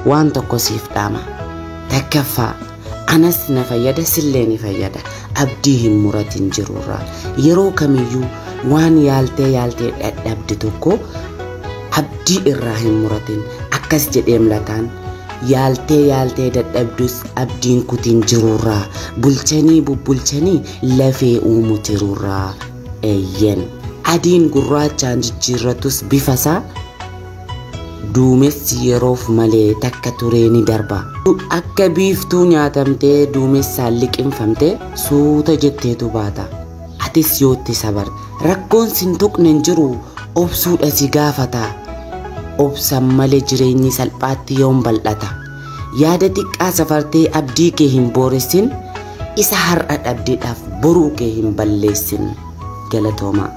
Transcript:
waan tokko siif dhaama. Takkaffaa anas na fayyada sillee ni fayyada. Abdii hin muratin jirurraa. Yeroo kamiyyuu waan yaaltee dadhabde tokko abdii irraa hin muratin. Akkas jedhee mlataan yaaltee dadhabdus abdiin kutin jirurraa. Bulchanii bubbulchanii lafee uumu jirurraa. Eyyen adiin gurraachaan jijjiirratus bifasaa duumessi yeroof malee takka turee ni darba. Akka biiftuu nyaatamtee duumessaan liqinfamtee suuta jetteetu baata. Atis yootti sabar rakkoon sin tuqne hin jiru obsuudha si gaafata. Obsan malee jireenyi salphaatti yoon bal'ata. Yaada xiqqaa safartee abdii kee hin booressin isa har'a dhabdeedhaaf boruu kee hin balleessin. Galatooma.